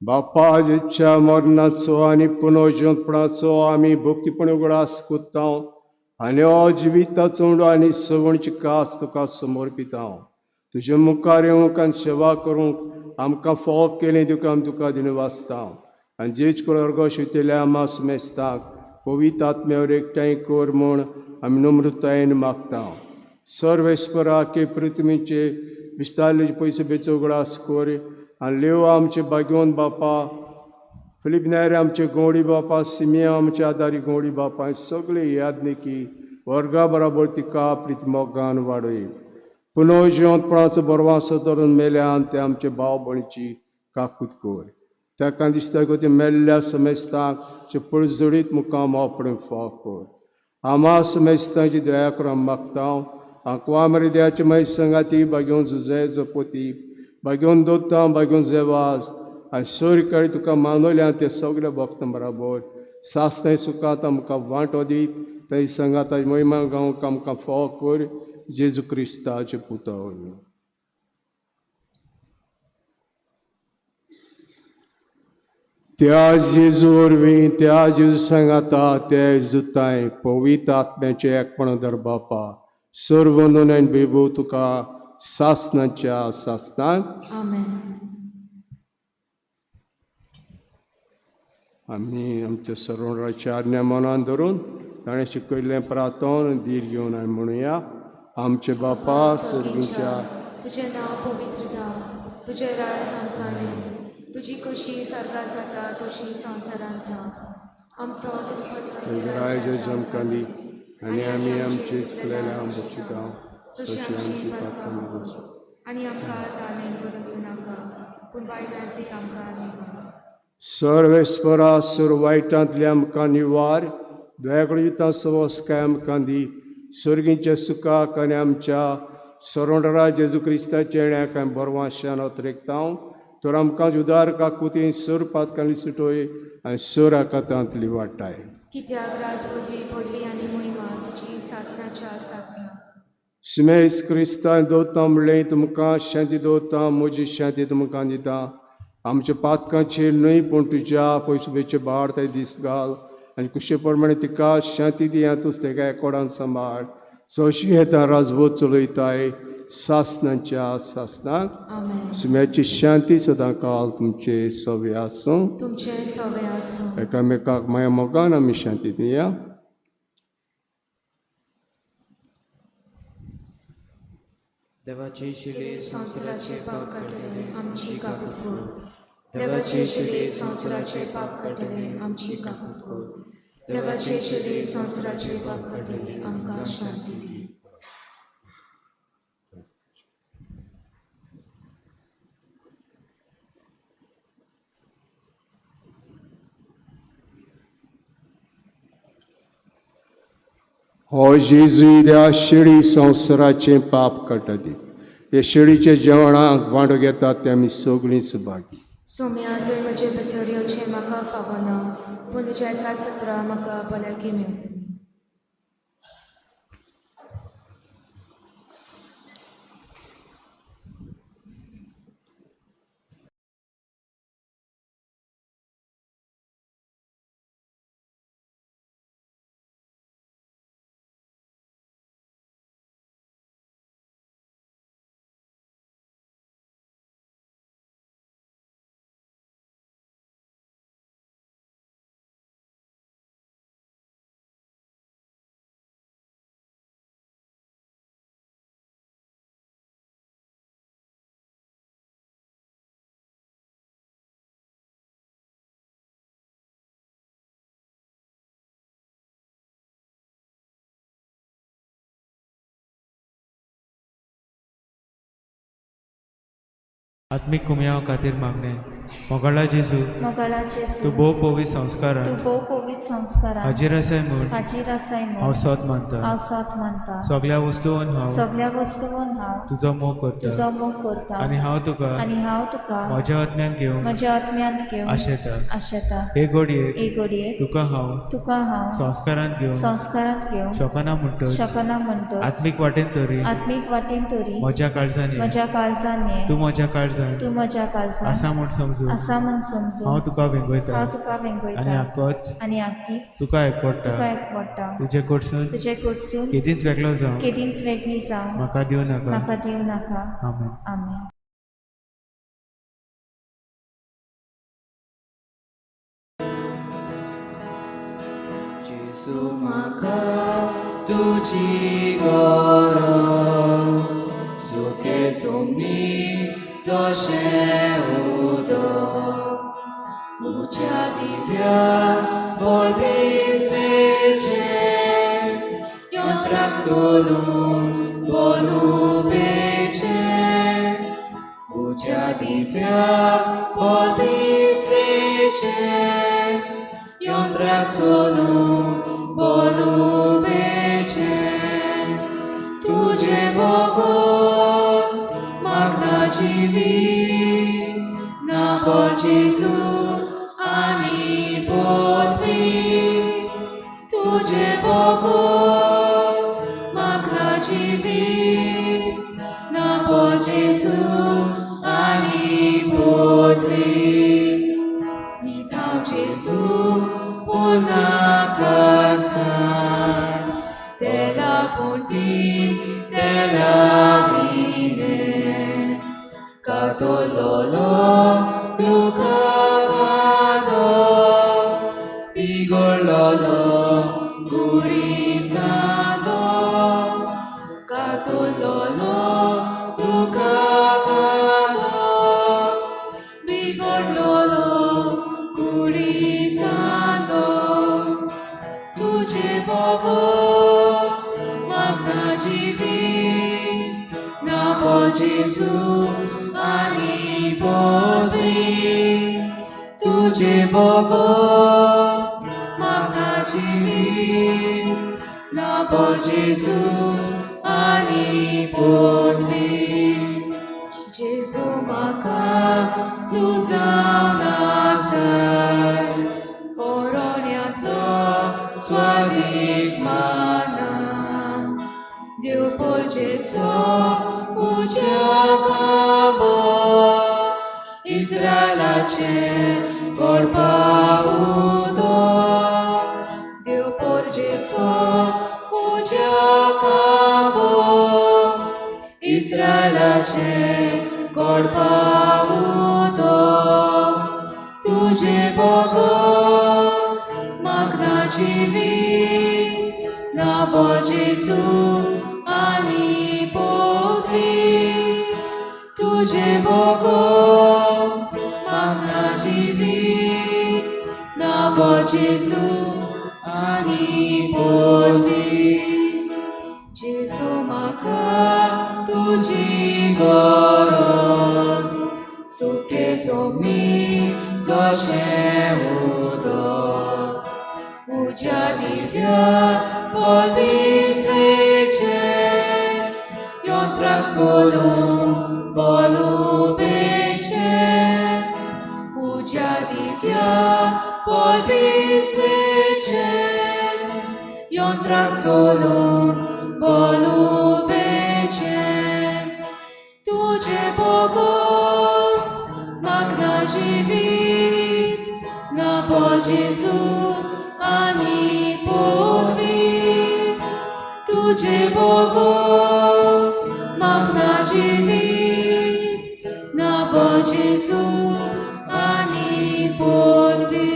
बापाच्या मरणाचो आनी पुनर्जीवनपणाचो आमी भक्तीपण उगडास कोत्ता आनी हो जिविताचो उंडो आनी सवणची कास तुका समर्पिता तुजे मुखार येवंक आनी सेवा करूंक आमकां फोव केलें दिवून आमी तुका दिनवासता आनी जेच कळर्गो शिवतेल्या आमा सुमेस्ताक पवित्र आत्म्यावर एकठांय कर म्हूण आमी नम्रतायेन मागता सर्वेस्परा के पृथ्वीचे विस्तारले पयशे बेचो उगडास कर आनी लेव आमचे भाग्यवन बापा फिलिपनायर आमचे गोंडी बापा सिमिया आमचे आदारी गोंडी बापा सगळे यादनिकी वर्गा बरोबर तिका प्रितमोगान वाडय पुनर्जीवनपणाचो बरवासो धरून मेल्यान ते आमचे भाव भयणीची काकूत कोर ताका दिसता गो ते मेल्ल्या समेस्तांक चे पळजडीत मुखाम वापरूंक फाव कोर आमा समेस्तांची दया करून मागता आंकवा मरिद्याचे मै संगाती बागेवन झुजे जपोती बागेवन दोत्ता बागेवन जेवाज आनी सोर काळी तुका मानवल्या ते सगळे भक्तां बराबर सासनाय सुखात आमकां वांटो दी थंय संगाताची महिमा गावंक आमकां फाव कर जेजू क्रिस्ताचे पुतळ त्या जेजू वरवीं त्या जेजू सांगाता त्या जुताय पवित्र आत्म्याचे एकपण धर बापा सर्व नोंद बेबू तुका सासनाच्या सासनाक आमेन. आमी आमच्या सरोवराच्या आज्ञा मनान धरून ताणें शिकयल्लें प्रार्थन धीर घेवन आमी म्हणुया आमचे बापा सर्गीच्या तुजें नांव पवित्र जावं तुजें राज आमकां येवं तुजी कशी स्वर्गात जाता तशी संवसारांत जावं आमचो दिसपट रायज आमकां दी आनी आमी आमची चुकलेल्या आमच्या तशी आमची प्रार्थना कर आनी आमकां ताणें करून दिवं नाका पूण वायटांतली आमकां निवार सर्वेस्परा सुर वायटांतले आमकां निवार दयाकडे सवस काय आमकां दी सर्गीच्या सुखाक आनी आमच्या सरोंडरा जेजू क्रिस्ताच्या येण्याक आमी बरवां शानत रेखता तर आमकां उदार काकुती सूर पातकांतली सुटोय आनी सूर आकातांतली वाटाय कित्याक राज पदवी आनी महिमा तुजी सासनाच्या सासना स्मेस क्रिस्तान दोता म्हणलें तुमकां शांती दोता म्हजी शांती तुमकां दिता आमच्या पातकांचेर न्हय पूण तुज्या पयसुबेचे बाळ ते दीस घाल आनी कुशे प्रमाणे तिका शांती दिया तूं तेका एकोडान सांबाळ सशी येता राजवत चलयताय सासनाच्या सासनाक आमेन. सुम्याची शांती सदां काल तुमचे सवे आसूं तुमचे सवे आसूं एकामेकाक माया मोगान आमी शांती दिया देवाचे शिले संवसाराचे पाप काडटले आमची काकूत कर देवाचे शिले संवसाराचे पाप काडटले आमची काकूत कर देवाचे शिले संवसाराचे पाप काडटले आमकां शांती दी हो जेजू ह्या शिडी संवसाराचें पाप काडटा हे शिडीचे जेवणाक वांटो घेतात ते आमी सगळींच भागी सोम्या तुवें म्हजे भितरयोचें म्हाका फावना पूण तुज्या एकाच सत्रां म्हाका भलायकी मेळटली आत्मिक कुमयाव खातीर मागणें मोगाळा जेजू मोगाळा तूं जेजू भोव पवित्र संस्कारां तूं भोव पवित्र संस्कारां हाजीर आसाय म्हूण हाजीर आसाय हांव म्हूण सोत मानता हांव साथ मानता सगळ्या वस्तूंवन हांव सगळ्या वस्तूंवन हांव तुजो मोग करता तुजो मोग करता आनी हांव तुका आनी हांव तुका म्हज्या आत्म्यान घेवन म्हज्या आत्म्यांत घेवन आशेता आशेता हे घडयेक एक घडयेक तुका हांव हांव संस्कारांत घेवन संस्कारांत घेवन शोकना म्हणटच शकना म्हणटोच आत्मीक वाटेन तरी आत्मीक वाटेन तरी म्हज्या काळजांनी म्हज्या काळजान ये तूं म्हज्या काळजान तूं म्हज्या काळजान आसा म्हूण समजून आसा म्हूण समजून हांव तुका वेंगयता हांव तुका आनी वेंगयता आक्कोच आनी आखीच तुका एकपडटा तुका एकवडटा तुजे कडसून तुजे कडसून केदींच वेगळो जावं केदींच वेगळी जावं म्हाका दिवं नाका म्हाका दिवं नाका आमेन आमेन जेजू म्हाका तुजी गरज जोके सोमनी जशें उदक म्हज्या दिव्या बोलबेचें यंत्राक चलून बोलुबेचें ucia divia polbislice, jądrak solum polubece, Tudzie Bogu magna dziwi, na Bodzizu ani potwi. Tudzie Bogu magna dziwi, na Bodzizu ani potwi. Witał Jezu, puna karsan, de la ponti, de la vine, catololo, lucagado, pigololo, gurisado, catololo, lucagado, pigololo, gurisado, Tudzie Bogu magna dziwi, na Bodzizu ani potwi. Tudzie Bogu magna dziwi, na Bodzizu ani potwi. Jezu maka tu za nasar, poroniatlo sładik mana. Diu porcețo uceacabo, Izraela ce corpa udo. Diu porcețo uceacabo, Izraela ce corpa udo. Tudzie Bogu magna dziwi, na Bodzizu ani potwi. Tudzie Bogu magna dziwi, na Bodzizu ani potwi. Jezu maka tudzi goros, supie zomni zosze udot. Ucia divia polbislice, jądrak solum polubece. Ucia divia polbislice, jądrak solum polubece. Tudzie Bogu magna dziwi, na Bodzizu ani potwi. Tudzie Bogu magna dziwi, na Bodzizu ani potwi.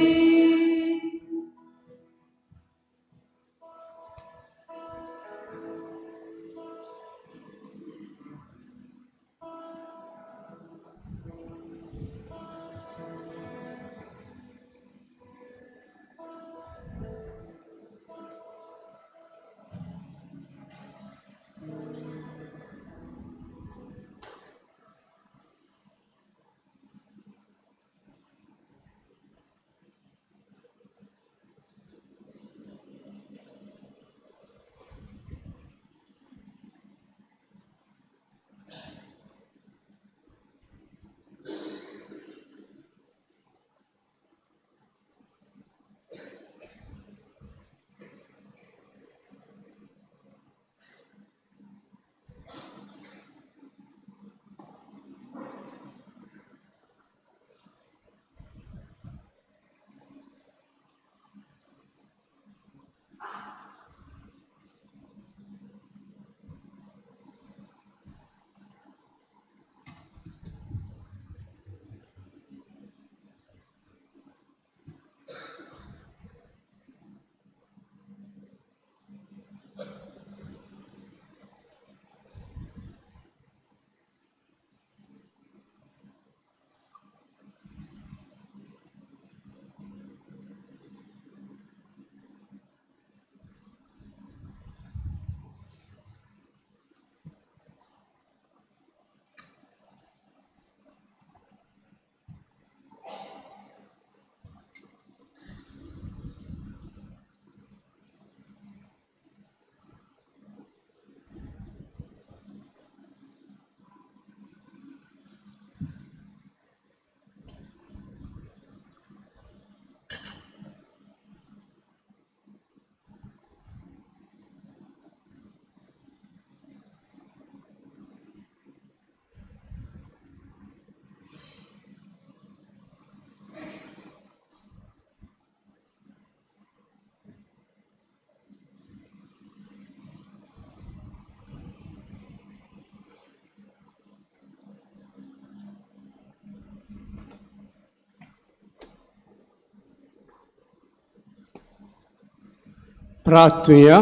प्रार्थूया.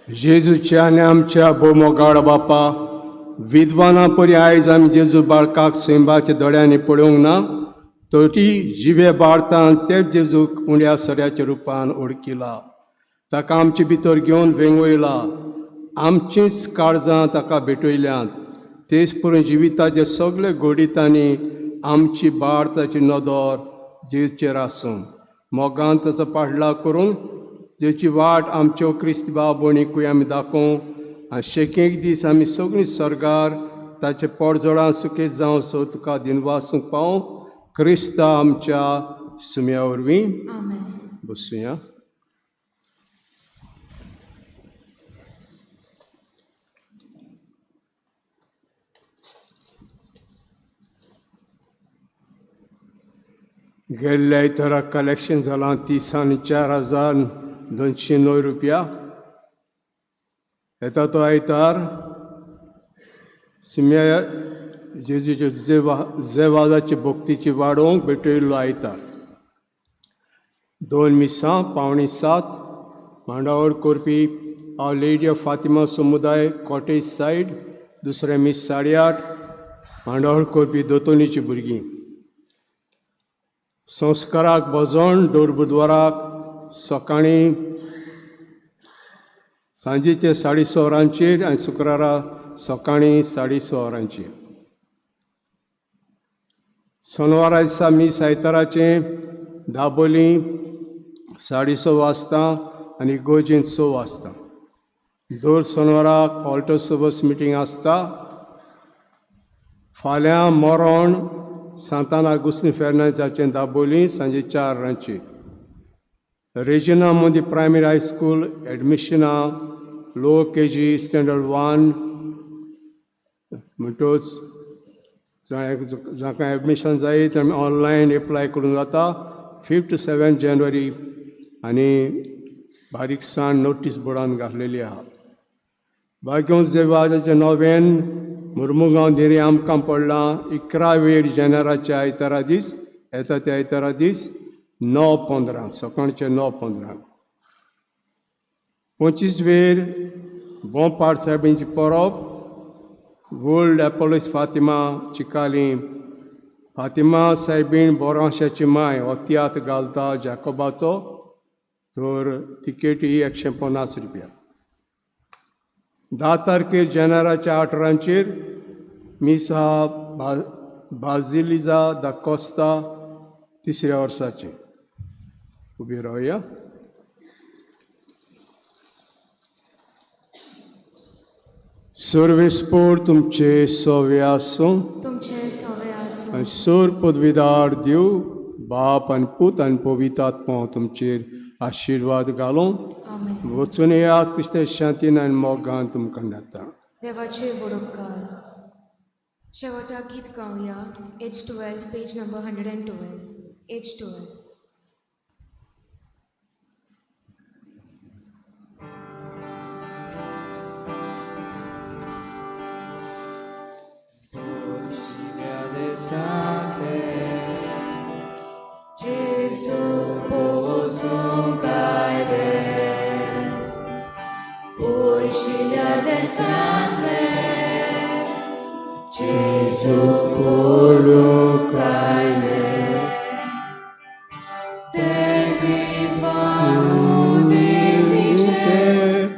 जेजूच्या आनी आमच्या बोमोगाड बापा, विद्वाना परी आयज आमी जेजू बाळकाक सैमाच्या दोळ्यांनी पळोवंक ना, तरी जिवे बाळतान तेच जेजूक उण्या सड्याच्या रुपान ओळखिला. ताका आमचे भितर घेवन वेंगोयला. आमचींच काळजां ताका भेटयल्यांत. तेच परून जिविताचे सगळे घोडीतांनी आमची भारताची नदर जेचेर आसूं. मोगान ताचो पाठलाग करून जेची वाट आमच्यो क्रिस्त भाव भयणीकूय आमी दाखोवं. आनी शेकेक दीस आमी सगळीं सरकार ताचे पडजोडां सुखेत जावं सो तुका दिनवासूंक पावूं. क्रिस्ता आमच्या सुम्या वरवीं. बसूया. गेल्ल्या इतरा कलेक्शन जालां 30,04,209 रुपया. येता तो आयतार सुम्या जेजूचे जेवाजाची भक्तीची वाडोवंक भेटयल्लो आयतार. 2 मिसां 6:45 मांडावळ करपी आवर लेडी ऑफ फातिमा समुदाय कॉटेज सायड. दुसरें मीस 8:30 मांडावळ करपी दोतोनीची भुरगीं. संस्काराक भजन दर बुधवाराक सकाळीं सांजेचे 6:30 वरांचेर आनी शुक्रारा सकाळीं 6:30 वरांचेर. शेनवारा दिसा मीस आयताराचें दाबोलीं 6:30 वाजता आनी इगोर्जीन 6 वाजता. दर शेनवाराक ऑल्टर सर्विस मिटींग आसता. फाल्यां मोरोण सांतान आगुस्तीन फेर्नांदिसाचें दाबोलीं सांजे 4 वरांचेर. रेजिना मोदी प्रायमरी हायस्कूल एडमिशनां लोअर KG स्टँडर्ड 1 म्हणटच जाका एडमिशन जाय तें ऑनलायन एप्लाय करूंक जाता. 5 to 7 जानेवारी आनी बारीकसाण नोटीस बोर्डान घातलेली आहा. भाग्योंस जेवाजाचें नोवेन मुर्मुगांव देरी आमकां पडलां 11 जानेवारीच्या आयतारा दीस. येता त्या आयतारा दीस 9:15 सकाळचे 9:15. 25 बोंपाड साहेबींची परब गोल्ड एपोलिस फातिमा चिकाली. फातिमा सायबीण बोरांशाची माय हो तियात्र घालता जाकोबाचो. तर तिकेटी 150 रुपया. 10 तारखेर जानेवारीच्या 8 वरांचेर मिसा बाजिलिजा दा कोस्ता 3ऱ्या वर्साचें. उबी रावया. सर्वेस्पोर तुमचे सोवे आसूं. तुमचे सोवे आसूं. आनी सोर पदवीदार देव बाप आनी पूत आनी पवित्र आत्मा तुमचेर आशिर्वाद घालूं. आमेन. वचून येयात क्रिस्ताचे शांतीन आनी मोगान तुमकां नाता. देवाचे वडोपकार. शेवटाक गीत गावया. H 12 page number 112. H 12. Gesù posò caere, poi sceglie del sangue. Gesù posò caere, del vitvano delice,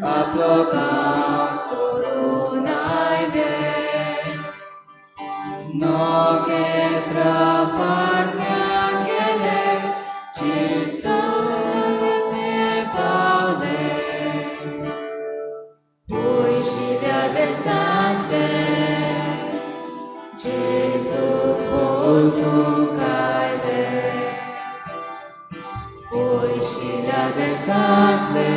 a plocao solo naide, no che trafarne Gesù posso caere, poi sceglie del sangue.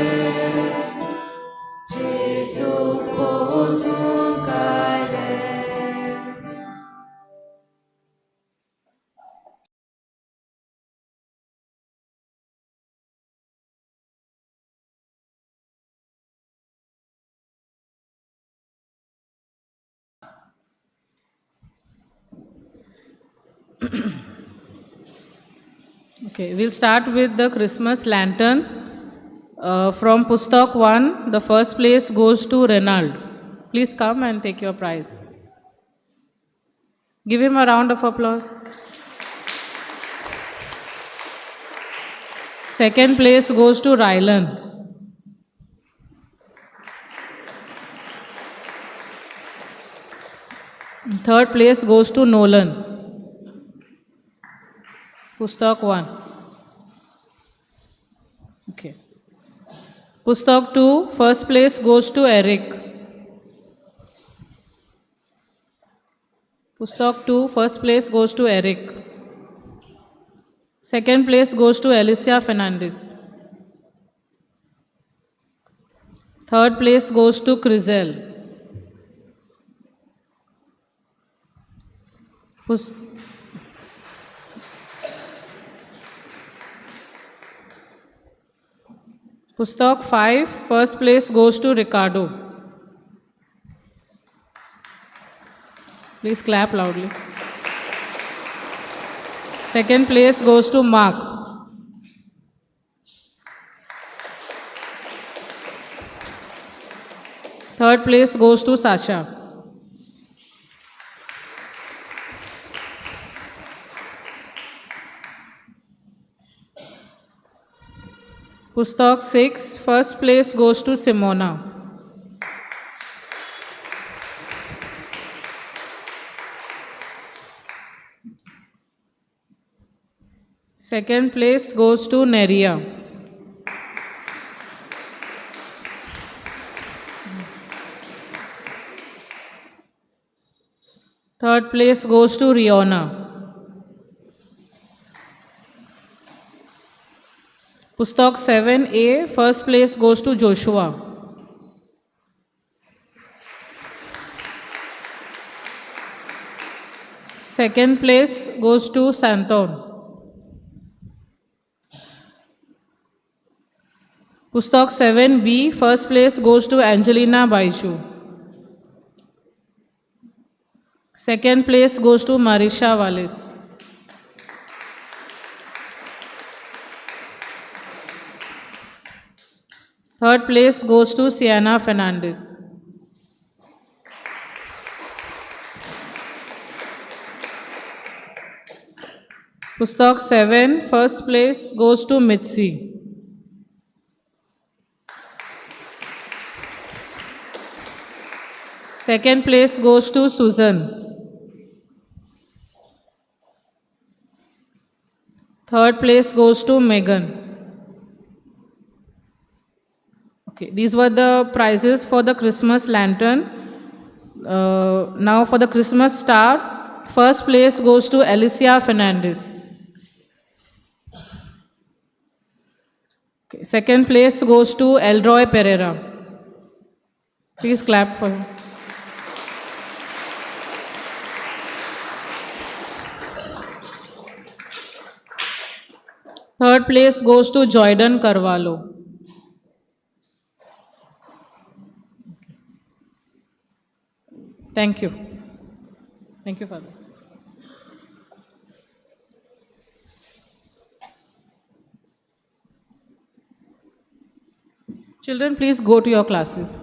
Gesù posso caere. Okay, we'll start with the Christmas lantern. From Pustak 1, the first place goes to Renald. Please come and take your prize. Give him a round of applause. Second place goes to Rylan. Third place goes to Nolan. Pustak 1. Okay. Pustak 2, first place goes to Eric. Pustak 2, first place goes to Eric. Second place goes to Alicia Fernandez. Third place goes to Crizel. Pustak 5, first place goes to Ricardo. Please clap loudly. Second place goes to Mark. Third place goes to Sasha. Pustak 6, first place goes to Simona. Second place goes to Neria. Third place goes to Riona. Pustak 7A, first place goes to Joshua. Second place goes to Santon. Pustak 7B, first place goes to Angelina Baiju. Second place goes to Marisha Wallace. Third place goes to Sienna Fernandez. Pustak 7, first place goes to Mitzi. Second place goes to Susan. Third place goes to Megan. Okay, these were the prizes for the Christmas lantern. Now for the Christmas star, first place goes to Alicia Fernandez. Okay, second place goes to Elroy Pereira. Please clap for him. Third place goes to Jordan Carvalho. Thank you. Thank you, Father. Children, please go to your classes.